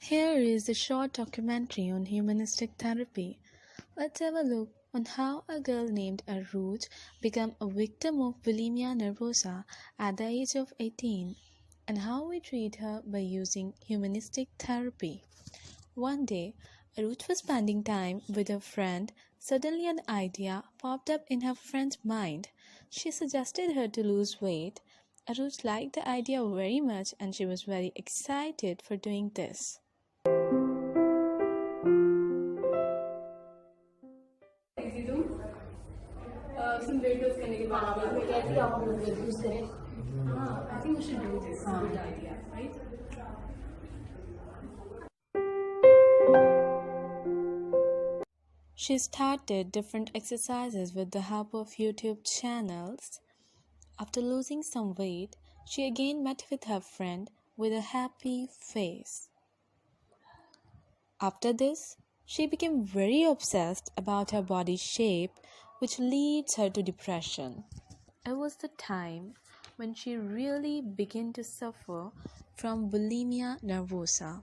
Here is a short documentary on humanistic therapy. Let's have a look on how a girl named Aruj became a victim of bulimia nervosa at the age of 18 and how we treat her by using humanistic therapy. One day, Aruj was spending time with her friend. Suddenly, an idea popped up in her friend's mind. She suggested her to lose weight. Aruj liked the idea very much and she was very excited for doing this. some weight loss करने के बाद मैं कहती हूँ आप लोग weight lose करें हाँ I think we should do this good idea right She started different exercises with the help of YouTube channels. After losing some weight, she again met with her friend with a happy face. After this, she became very obsessed about her body shape, which leads her to depression. It was the time when she really began to suffer from bulimia nervosa.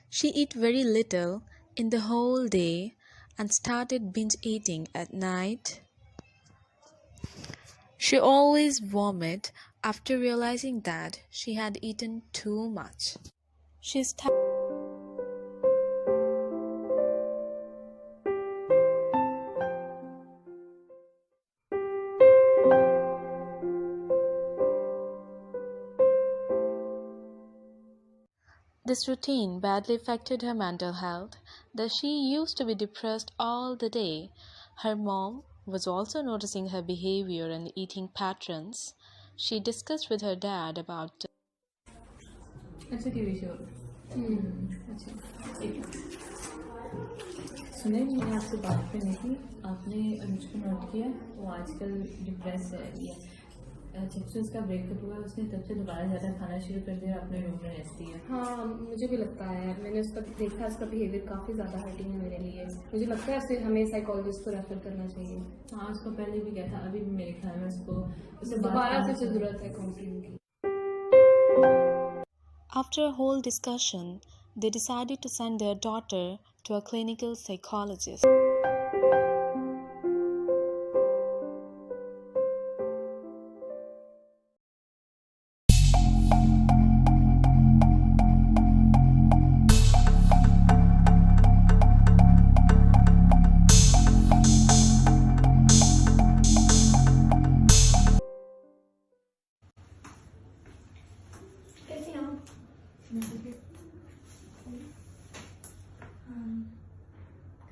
She ate very little in the whole day and started binge eating at night. She always vomited after realizing that she had eaten too much. She started This routine badly affected her mental health, that she used to be depressed all the day. Her mom was also noticing her behavior and eating patterns. She discussed with her dad about अच्छा TV show अच्छा ठीक है सुने मैंने आपसे बात करनी थी आपने अनुज को नोट किया वो आजकल डिप्रेस है ये जब से उसका ब्रेकअप हुआ उसने तब से दोबारा ज़्यादा खाना शुरू कर दिया और अपने रूम में रहती है हाँ मुझे भी लगता है मैंने उसका देखा उसका बिहेवियर काफ़ी ज़्यादा हर्टिंग है मेरे लिए मुझे लगता है उसे हमें साइकोलॉजिस्ट को रेफर करना चाहिए हाँ उसको पहले भी कहता अभी भी मेरे ख्याल में उसको उसे दोबारा से ज़रूरत है काउंसलिंग की After a whole discussion, they decided to send their daughter to a clinical psychologist.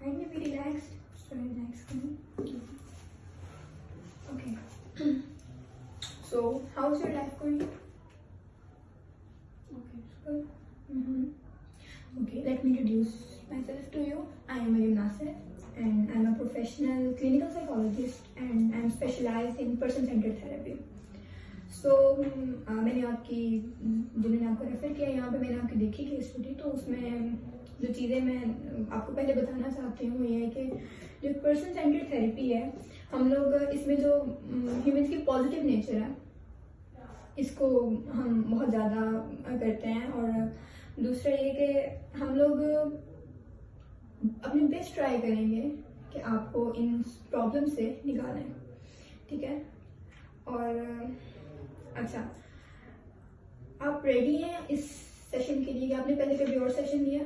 Kindly be relaxed. Relax. Okay. So, how's your life going? Okay, good. Okay, let me introduce myself to you. I am Mariam Nasir and I'm a professional clinical psychologist and I'm specialized in person-centered therapy. So, मैंने आपकी जिन्होंने आपको refer किया यहाँ पे मैंने आपकी देखी केस स्टडी तो उसमें जो चीज़ें मैं आपको पहले बताना चाहती हूँ ये है कि जो पर्सन सेंटर्ड थेरेपी है हम लोग इसमें जो ह्यूमंस की पॉजिटिव नेचर है इसको हम बहुत ज़्यादा करते हैं और दूसरा ये कि हम लोग अपने बेस्ट ट्राई करेंगे कि आपको इन प्रॉब्लम से निकालें ठीक है और अच्छा आप रेडी हैं इस सेशन के लिए आपने पहले कभी और सेशन लिया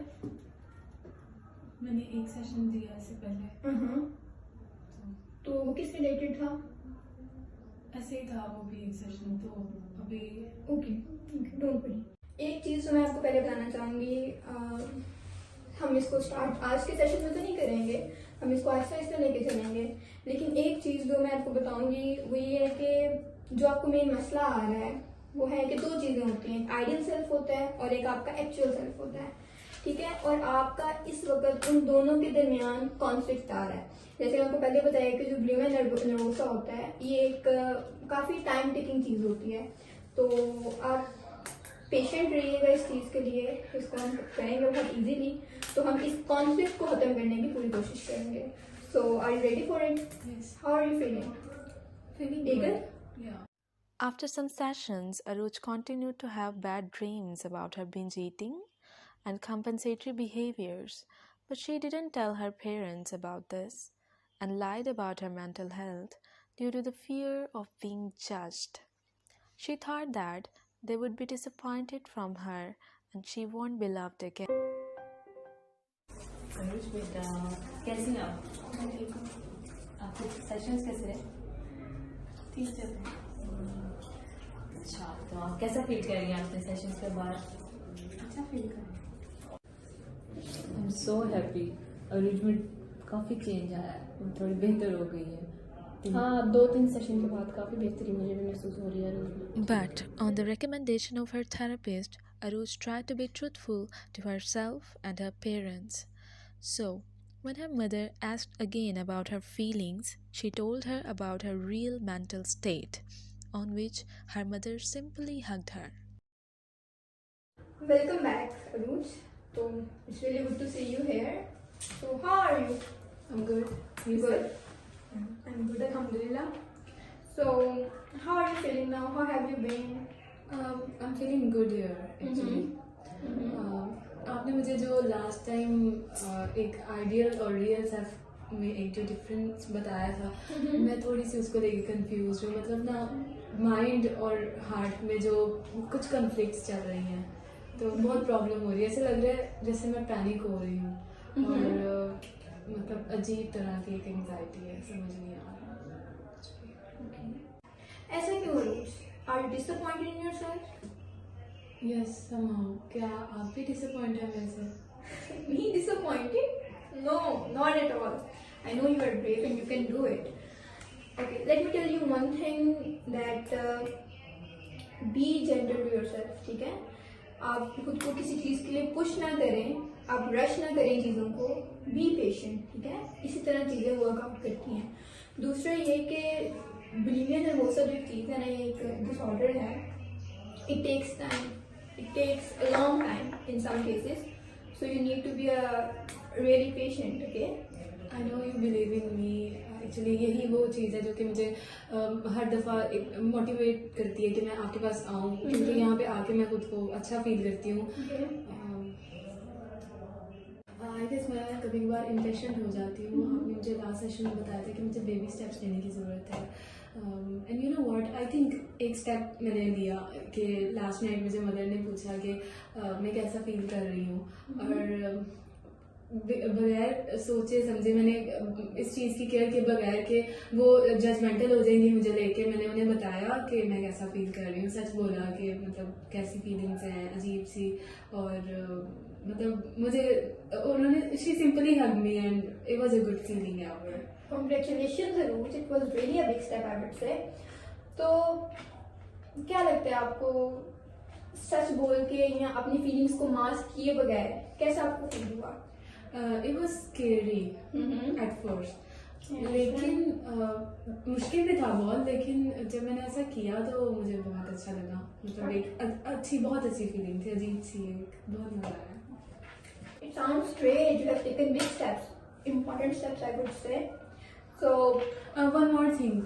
मैंने एक सेशन दिया इससे पहले तो वो किस रिलेटेड था ऐसे ही था वो भी एक सेशन तो अभी ओके डोंट वरी एक चीज़ तो मैं आपको पहले बताना चाहूँगी हम इसको स्टार्ट आज के सेशन में तो नहीं करेंगे हम इसको आहिस्ता आहिस्ता लेके चलेंगे लेकिन एक चीज़ जो मैं आपको बताऊँगी वो ये है कि जो आपको मेन मसला आ रहा है वो है कि दो चीज़ें होती हैं आइडियल सेल्फ होता है और एक आपका एक्चुअल सेल्फ होता है ठीक है और आपका इस वक्त उन दोनों के दरमियान कॉन्फ्लिक्ट आ रहा है जैसे मैं आपको पहले बताया कि जो बुलिमिया नर्वोसा होता है ये एक काफ़ी टाइम टेकिंग चीज़ होती है तो आप पेशेंट रहिएगा इस चीज़ के लिए इसको हम करेंगे बहुत इजीली तो हम इस कॉन्फ्लिक्ट को ख़त्म करने की पूरी कोशिश करेंगे so are you ready for it how are you feeling feeling eager yeah After some sessions, Aruj continued to have bad dreams about her binge eating and compensatory behaviors, but she didn't tell her parents about this and lied about her mental health due to the fear of being judged. She thought that they would be disappointed from her and she won't be loved again. अनुज बेटा, कैसी हैं आप? आपके sessions कैसे रहे? ठीक चल रहा है। अच्छा, तो आप कैसा फील कर रही हैं अपने सेशंस के बाद? अच्छा फील कर रहा आई एम सो हैप्पी। अनुज में काफ़ी चेंज आया है, वो थोड़ी बेहतर हो गई है। हाँ, 2-3 सेशन के बाद काफ़ी बेहतरी मुझे भी महसूस हो रही है रोज में। But on the recommendation of her therapist, Aruj tried to be truthful to herself and her parents. So, when her mother asked again about her feelings, she told her about her real mental state, on which her mother simply hugged her. Welcome back, Aruj. So it's really good to see you here. So how are you? I'm good. You good? I'm good, alhamdulillah. So how are you feeling now? How have you been? I'm feeling good here actually. आपने मुझे जो last time एक ideal और real self में एक जो difference बताया था, मैं थोड़ी सी उसको लेके कंफ्यूज हूँ। मतलब ना माइंड और हार्ट में जो कुछ कन्फ्लिक्ट्स चल रही हैं, तो बहुत प्रॉब्लम हो रही है। ऐसे लग रहा है जैसे मैं पैनिक हो रही हूँ और मतलब अजीब तरह की एक एंग्जाइटी है, समझ नहीं आ रहा। ऐसा क्यों Aruj? Are you disappointed in yourself? Yes somehow। क्या आप भी डिसअपॉइंट है मेरे से? Me disappointed? No, not at all. I know you are brave and you can do it. Okay, let me tell you one thing that be gentle to yourself, ठीक है? आप खुद को किसी चीज़ के लिए पुश ना करें, आप रश ना करें चीज़ों को, बी पेशेंट, ठीक है? इसी तरह चीज़ें वर्कआउट करती हैं। दूसरा ये कि बुलिमिया नर्वोसा जो चीज़ है ना, ये एक डिसऑर्डर है। It takes time. It takes a long time in some cases. So you need to be really patient, okay? I know you believe in me. Actually यही वो चीज़ है जो कि मुझे हर दफ़ा एक मोटिवेट करती है कि मैं आपके पास आऊँ, क्योंकि यहाँ पे आके मैं खुद को अच्छा फील करती हूँ। आई गेस मैं कभी कभार इम्पेशेंट हो जाती हूँ। आपने मुझे लास्ट सेशन में बताया था कि मुझे बेबी स्टेप्स लेने की ज़रूरत है। And you know what, I think एक स्टेप मैंने लिया कि लास्ट नाइट मुझे मदर ने पूछा कि मैं कैसा फील कर रही हूँ, और बगैर सोचे समझे मैंने इस चीज़ की केयर के बगैर कि वो जजमेंटल हो जाएंगी मुझे लेके, मैंने उन्हें बताया कि मैं कैसा फील कर रही हूँ। सच बोला कि मतलब कैसी फीलिंग्स हैं, अजीब सी। और मतलब मुझे उन्होंने she simply hug me and it was a good feeling ever. Congratulations Aruj, it was really a big step I would say. तो क्या लगता है आपको, सच बोल के या अपनी फीलिंग्स को मास्क किए बगैर कैसा आपको फील हुआ? It was scary at first, लेकिन मुश्किल भी था बहुत, लेकिन जब मैंने ऐसा किया तो मुझे बहुत अच्छा लगा। मतलब एक अच्छी बहुत अच्छी फीलिंग थी, अजीब सी, एक बहुत मजा आया। It sounds great. You have taken big steps, important steps I would say. So one more thing,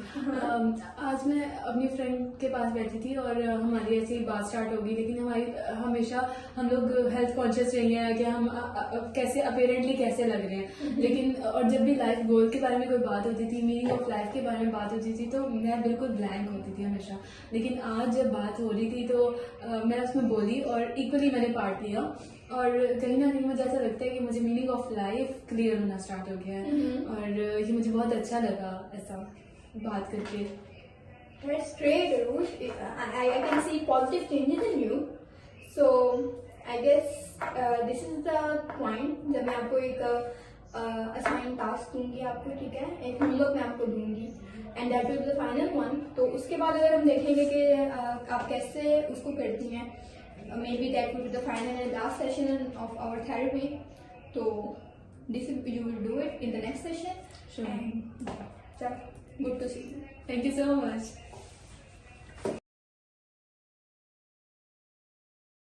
आज मैं अपनी फ्रेंड के पास बैठी थी और हमारी ऐसी बात स्टार्ट हो गई, लेकिन हमारी हमेशा हम लोग हेल्थ कॉन्शियस रही हैं कि हम कैसे अपेरेंटली कैसे लग रहे हैं, लेकिन और जब भी लाइफ गोल के बारे में कोई बात होती थी, मीनिंग ऑफ लाइफ के बारे में बात होती थी, तो मैं बिल्कुल ब्लैंक होती थी हमेशा। लेकिन आज जब बात हो रही थी तो मैं उसमें बोली और इक्वली मैंने पार्ट लिया, और कहीं ना कहीं मुझे ऐसा लगता है कि मुझे मीनिंग ऑफ लाइफ क्लियर होना स्टार्ट हो गया है, और ये मुझे बहुत अच्छा लगा ऐसा बात करके। that's great Aruj. I can see positive changes in you. So I guess this is the point जब मैं आपको एक असाइन टास्क दूंगी आपको, ठीक है, एक होमवर्क मैं आपको दूंगी and that will be the final one. तो उसके बाद अगर हम देखेंगे कि आप कैसे उसको करती हैं, maybe that will be the final and last session of our therapy. So this you will do it in the next session. Sure. And good to see you. Thank you so much.